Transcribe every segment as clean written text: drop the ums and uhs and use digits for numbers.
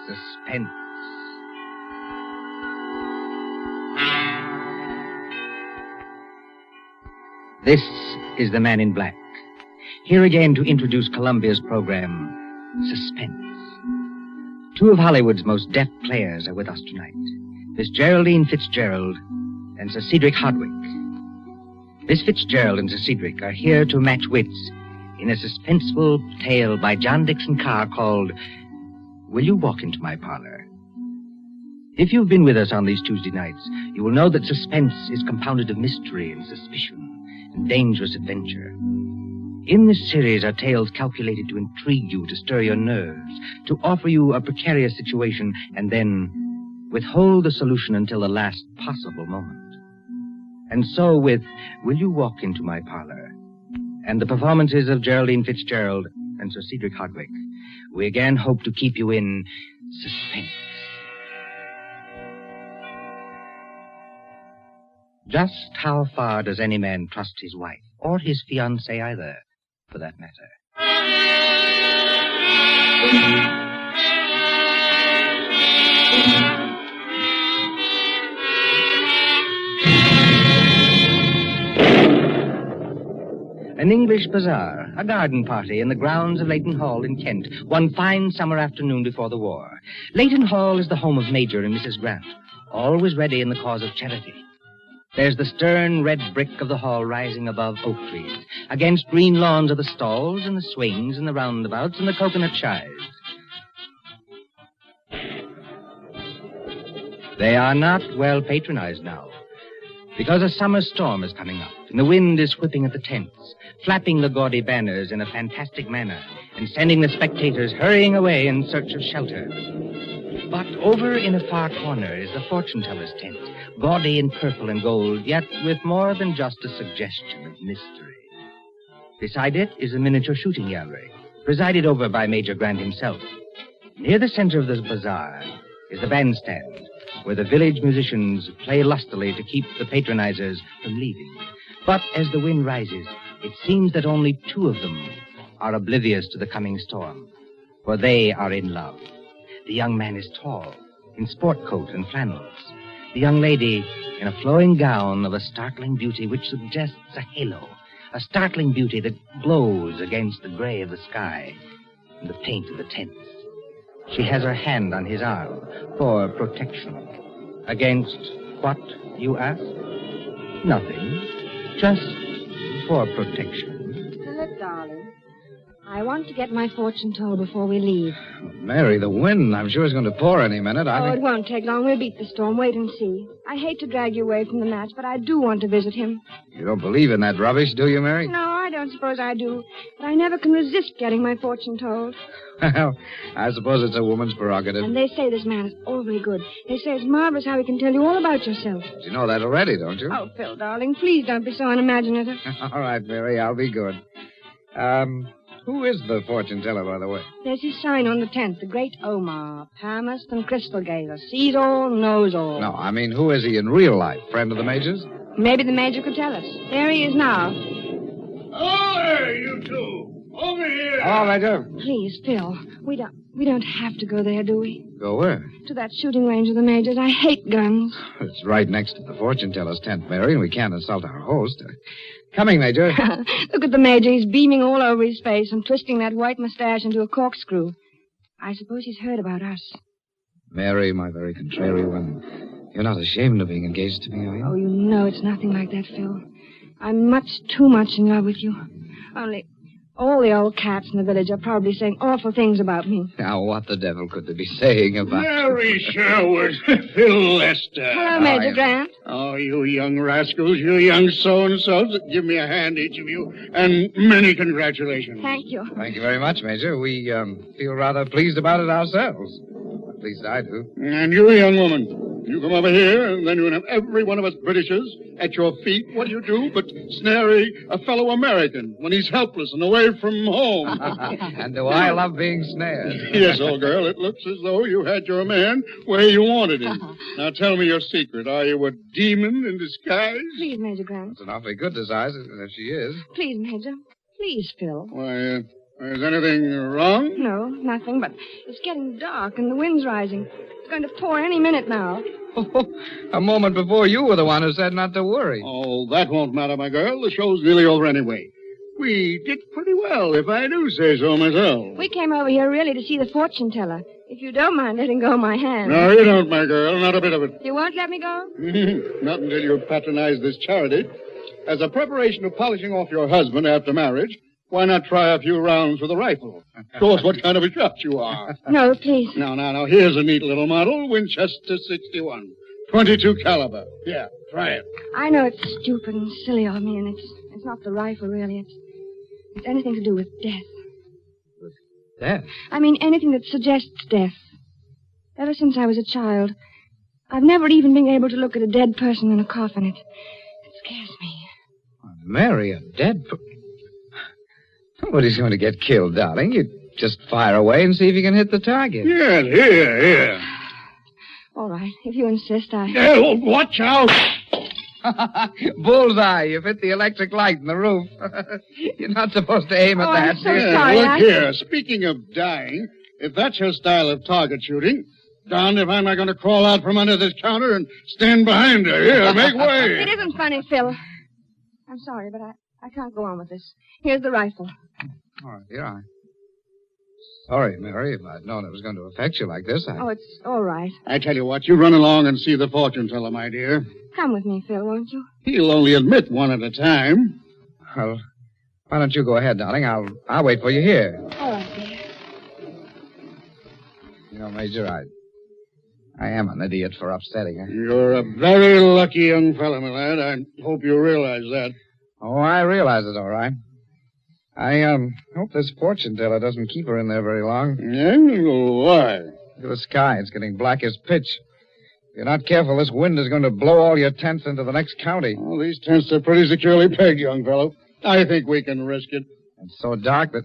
Suspense. This is the Man in Black. Here again to introduce Columbia's program, Suspense. Two of Hollywood's most deft players are with us tonight. Miss Geraldine Fitzgerald and Sir Cedric Hardwicke. Miss Fitzgerald and Sir Cedric are here to match wits in a suspenseful tale by John Dixon Carr called Will You Walk Into My Parlor? If you've been with us on these Tuesday nights, you will know that suspense is compounded of mystery and suspicion and dangerous adventure. In this series are tales calculated to intrigue you, to stir your nerves, to offer you a precarious situation, and then withhold the solution until the last possible moment. And so with Will You Walk Into My Parlor? And the performances of Geraldine Fitzgerald and Sir Cedric Hardwicke, we again hope to keep you in suspense. Just how far does any man trust his wife, or his fiancé either, for that matter? An English bazaar, a garden party in the grounds of Leighton Hall in Kent, one fine summer afternoon before the war. Leighton Hall is the home of Major and Mrs. Grant, always ready in the cause of charity. There's the stern red brick of the hall rising above oak trees. Against green lawns are the stalls and the swings and the roundabouts and the coconut shies. They are not well patronized now, because a summer storm is coming up, and the wind is whipping at the tents, flapping the gaudy banners in a fantastic manner, and sending the spectators hurrying away in search of shelter. But over in a far corner is the fortune-teller's tent, gaudy in purple and gold, yet with more than just a suggestion of mystery. Beside it is a miniature shooting gallery, presided over by Major Grant himself. Near the center of this bazaar is the bandstand, where the village musicians play lustily to keep the patronizers from leaving. But as the wind rises, it seems that only two of them are oblivious to the coming storm, for they are in love. The young man is tall, in sport coat and flannels. The young lady in a flowing gown of a startling beauty which suggests a halo, a startling beauty that glows against the gray of the sky and the paint of the tents. She has her hand on his arm for protection. Against what, you ask? Nothing. Just for protection. Philip, darling, I want to get my fortune told before we leave. Mary, the wind, I'm sure, is going to pour any minute. It won't take long. We'll beat the storm. Wait and see. I hate to drag you away from the match, but I do want to visit him. You don't believe in that rubbish, do you, Mary? No, I don't suppose I do. But I never can resist getting my fortune told. Well, I suppose it's a woman's prerogative. And they say this man is awfully good. They say it's marvelous how he can tell you all about yourself. But you know that already, don't you? Oh, Phil, darling, please don't be so unimaginative. All right, Mary, I'll be good. Who is the fortune teller, by the way? There's his sign on the tent, the great Omar, palmist and crystal gazer, sees all, knows all. No, I mean, who is he in real life? Friend of the Major's? Maybe the Major could tell us. There he is now. Oh, there, you two. Over here. Oh, Major. Please, Phil, we don't have to go there, do we? Go where? To that shooting range of the Major's. I hate guns. It's right next to the fortune teller's tent, Mary, and we can't insult our host. Coming, Major. Look at the Major. He's beaming all over his face and twisting that white mustache into a corkscrew. I suppose he's heard about us. Mary, my very contrary one, you're not ashamed of being engaged to me, are you? Oh, you know it's nothing like that, Phil. I'm much too much in love with you. Only all the old cats in the village are probably saying awful things about me. Now, what the devil could they be saying about Mary Sherwood, Phil Lester. Hello, Major Grant. Oh, you young rascals, you young so-and-sos. Give me a hand, each of you, and many congratulations. Thank you. Thank you very much, Major. We feel rather pleased about it ourselves. At least I do. And you, young woman, you come over here, and then you'll have every one of us Britishers at your feet. What do you do but snare a fellow American when he's helpless and away from home? And do I love being snared? Yes, old girl, it looks as though you had your man where you wanted him. Now tell me your secret. Are you a demon in disguise? Please, Major Grant. It's an awfully good disguise, if she is. Please, Major. Please, Phil. Why, Is anything wrong? No, nothing, but it's getting dark and the wind's rising. It's going to pour any minute now. A moment before you were the one who said not to worry. Oh, that won't matter, my girl. The show's nearly over anyway. We did pretty well, if I do say so myself. We came over here really to see the fortune teller. If you don't mind letting go of my hand. No, you don't, my girl. Not a bit of it. You won't let me go? Not until you patronize this charity. As a preparation of polishing off your husband after marriage, why not try a few rounds with a rifle? Show us what kind of a shot you are. No, please. Now, here's a neat little model, Winchester 61. 22 caliber. Yeah, try it. I know it's stupid and silly of me, and it's not the rifle, really. It's anything to do with death. Death? I mean, anything that suggests death. Ever since I was a child, I've never even been able to look at a dead person in a coffin. It scares me. Mary, a dead... Nobody's going to get killed, darling. You just fire away and see if you can hit the target. Yes, here. All right, if you insist, Oh, watch out! Bullseye. You've hit the electric light in the roof. You're not supposed to aim at that. I'm so sorry. Look here. Speaking of dying, if that's your style of target shooting, darned if I'm not going to crawl out from under this counter and stand behind her. Here, make way. It isn't funny, Phil. I'm sorry, but I can't go on with this. Here's the rifle. All right, here I. Sorry, Mary. If I'd known it was going to affect you like this, Oh, it's all right. I tell you what, you run along and see the fortune teller, my dear. Come with me, Phil, won't you? He'll only admit one at a time. Well, why don't you go ahead, darling? I'll wait for you here. All right, dear. You know, Major, I am an idiot for upsetting her. You're a very lucky young fellow, my lad. I hope you realize that. Oh, I realize it, all right. I hope this fortune teller doesn't keep her in there very long. Yeah? Why? Look at the sky. It's getting black as pitch. If you're not careful, this wind is going to blow all your tents into the next county. Well, these tents are pretty securely pegged, young fellow. I think we can risk it. It's so dark that...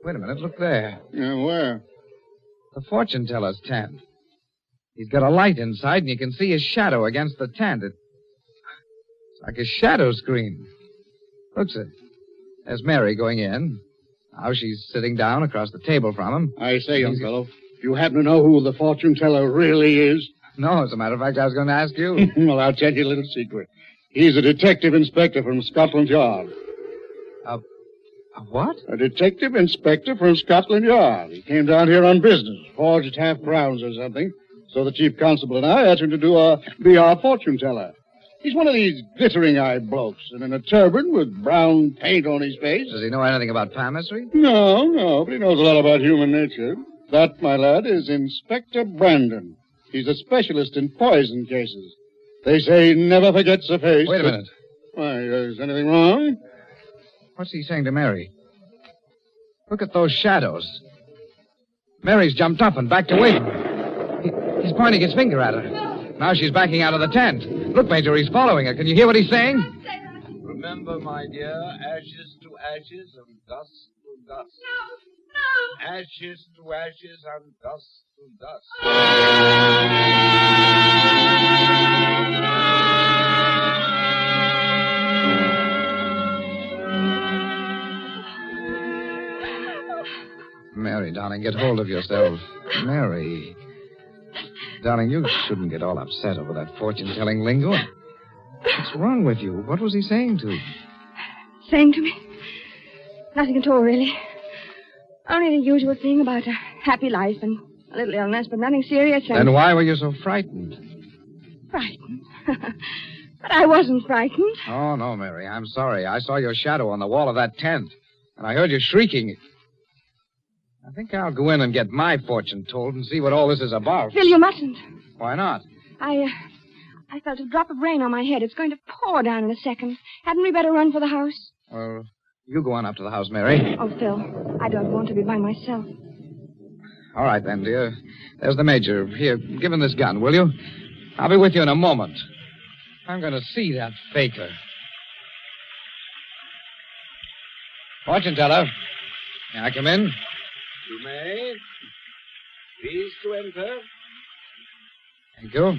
Wait a minute, look there. Yeah, where? The fortune teller's tent. He's got a light inside, and you can see his shadow against the tent. It's like a shadow screen. Look, sir. There's Mary going in. Now she's sitting down across the table from him. I say, young fellow, do you happen to know who the fortune teller really is? No, as a matter of fact, I was going to ask you. Well, I'll tell you a little secret. He's a detective inspector from Scotland Yard. A what? A detective inspector from Scotland Yard. He came down here on business, forged half-crowns or something. So the chief constable and I asked him to be our fortune teller. He's one of these glittering-eyed blokes, and in a turban with brown paint on his face. Does he know anything about palmistry? No, but he knows a lot about human nature. That, my lad, is Inspector Brandon. He's a specialist in poison cases. They say he never forgets a face. Wait a minute. Why, is anything wrong? What's he saying to Mary? Look at those shadows. Mary's jumped up and backed away from him. He's pointing his finger at her. Now she's backing out of the tent. Look, Major, he's following her. Can you hear what he's saying? Remember, my dear, ashes to ashes and dust to dust. No. Ashes to ashes and dust to dust. Mary, darling, get hold of yourself. Mary. Darling, you shouldn't get all upset over that fortune-telling lingo. What's wrong with you? What was he saying to you? Saying to me? Nothing at all, really. Only the usual thing about a happy life and a little illness, but nothing serious. Then why were you so frightened? Frightened? But I wasn't frightened. Oh, no, Mary. I'm sorry. I saw your shadow on the wall of that tent, and I heard you shrieking. I think I'll go in and get my fortune told and see what all this is about. Phil, you mustn't. Why not? I felt a drop of rain on my head. It's going to pour down in a second. Hadn't we better run for the house? Well, you go on up to the house, Mary. Oh, Phil, I don't want to be by myself. All right, then, dear. There's the Major. Here, give him this gun, will you? I'll be with you in a moment. I'm going to see that faker. Fortune teller. May I come in? You may. Please to enter. Thank you.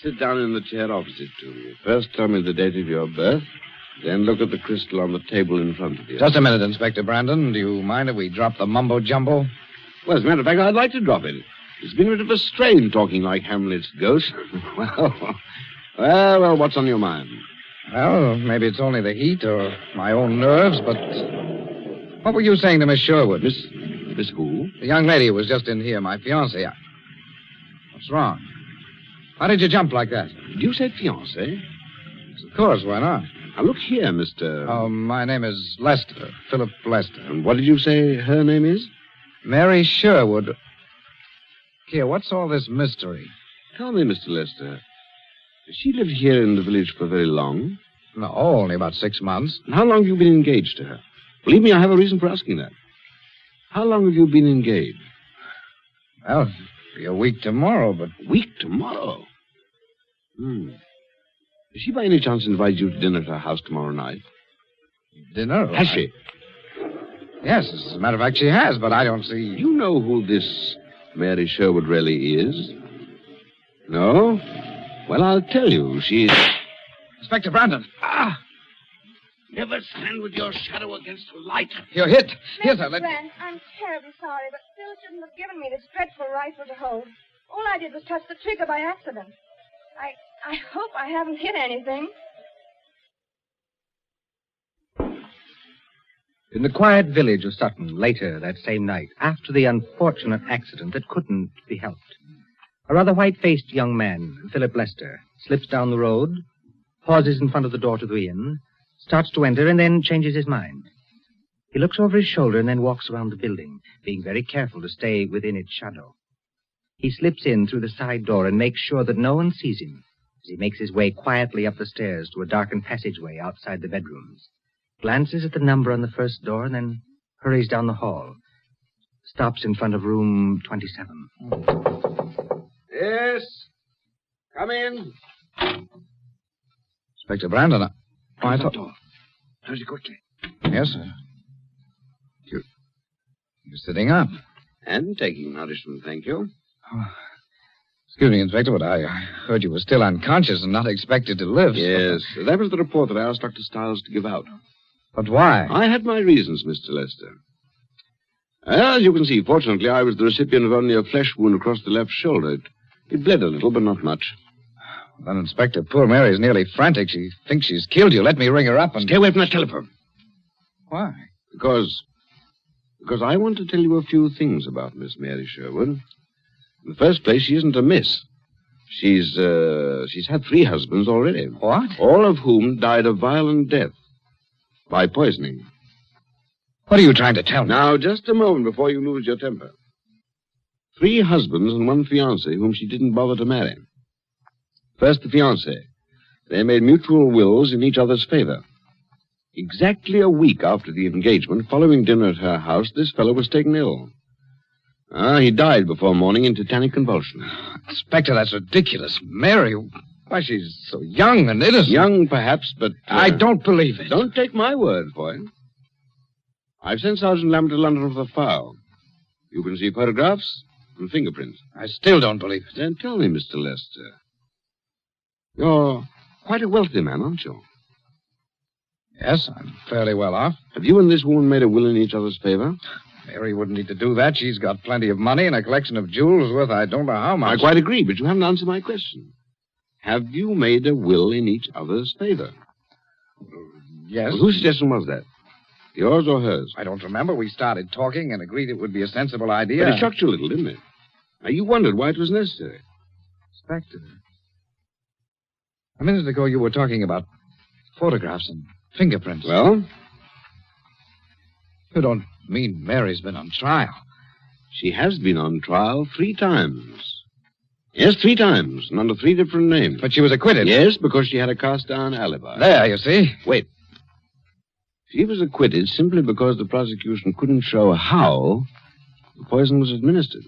Sit down in the chair opposite to me. First, tell me the date of your birth. Then look at the crystal on the table in front of you. Just a minute, Inspector Brandon. Do you mind if we drop the mumbo-jumbo? Well, as a matter of fact, I'd like to drop it. It's been a bit of a strain talking like Hamlet's ghost. Well, what's on your mind? Well, maybe it's only the heat or my own nerves, but... What were you saying to Miss Sherwood? Miss who? The young lady who was just in here, my fiancée. What's wrong? Why did you jump like that? Did you say fiancé? Of course, why not? Now, look here, Mr... Oh, my name is Lester, Philip Lester. And what did you say her name is? Mary Sherwood. Here, what's all this mystery? Tell me, Mr. Lester, has she lived here in the village for very long? No, only about 6 months. And how long have you been engaged to her? Believe me, I have a reason for asking that. How long have you been engaged? Well, it'll be a week tomorrow, but... Week tomorrow? Has she by any chance invited you to dinner at her house tomorrow night? Dinner? Has she? Yes, as a matter of fact, she has, but I don't see... You know who this Mary Sherwood really is? No? Well, I'll tell you. She's... Inspector Brandon. Never stand with your shadow against the light. You're hit. Here, sir. Friend, I'm terribly sorry, but Phil shouldn't have given me this dreadful rifle to hold. All I did was touch the trigger by accident. I hope I haven't hit anything. In the quiet village of Sutton, later that same night, after the unfortunate accident that couldn't be helped, a rather white-faced young man, Philip Lester, slips down the road, pauses in front of the door to the inn, starts to enter, and then changes his mind. He looks over his shoulder and then walks around the building, being very careful to stay within its shadow. He slips in through the side door and makes sure that no one sees him as he makes his way quietly up the stairs to a darkened passageway outside the bedrooms, glances at the number on the first door, and then hurries down the hall. Stops in front of room 27. Yes? Come in. Inspector Brandon, I thought... Hurry quickly. Yes, sir. You're sitting up. And taking nourishment, thank you. Oh, excuse me, Inspector, but I heard you were still unconscious and not expected to live. Yes, that was the report that I asked Dr. Stiles to give out. But why? I had my reasons, Mr. Lester. As you can see, fortunately, I was the recipient of only a flesh wound across the left shoulder. It bled a little, but not much. Then, Inspector, poor Mary's nearly frantic. She thinks she's killed you. Let me ring her up and... Stay away from that telephone. Why? Because I want to tell you a few things about Miss Mary Sherwood. In the first place, she isn't a miss. She's had 3 husbands already. What? All of whom died a violent death by poisoning. What are you trying to tell me? Now, just a moment before you lose your temper. 3 husbands and 1 fiancé whom she didn't bother to marry. First, the fiancé. They made mutual wills in each other's favor. Exactly a week after the engagement, following dinner at her house, this fellow was taken ill. He died before morning in tetanic convulsion. Inspector, that's ridiculous. Mary, why, she's so young and innocent. Young, perhaps, but... I don't believe it. Don't take my word for it. I've sent Sergeant Lambert to London for the file. You can see photographs and fingerprints. I still don't believe it. Then tell me, Mr. Lester. You're quite a wealthy man, aren't you? Yes, I'm fairly well off. Have you and this woman made a will in each other's favor? Mary wouldn't need to do that. She's got plenty of money and a collection of jewels worth I don't know how much. I quite agree, but you haven't answered my question. Have you made a will in each other's favor? Yes. Well, whose suggestion was that? Yours or hers? I don't remember. We started talking and agreed it would be a sensible idea. But it shocked you a little, didn't it? Now, you wondered why it was necessary. Inspector, a minute ago you were talking about photographs and fingerprints. Well? You don't mean Mary's been on trial? She has been on trial 3 times. Yes, 3 times, and under 3 different names. But she was acquitted. Yes, because she had a cast-iron alibi. There, you see. Wait. She was acquitted simply because the prosecution couldn't show how the poison was administered.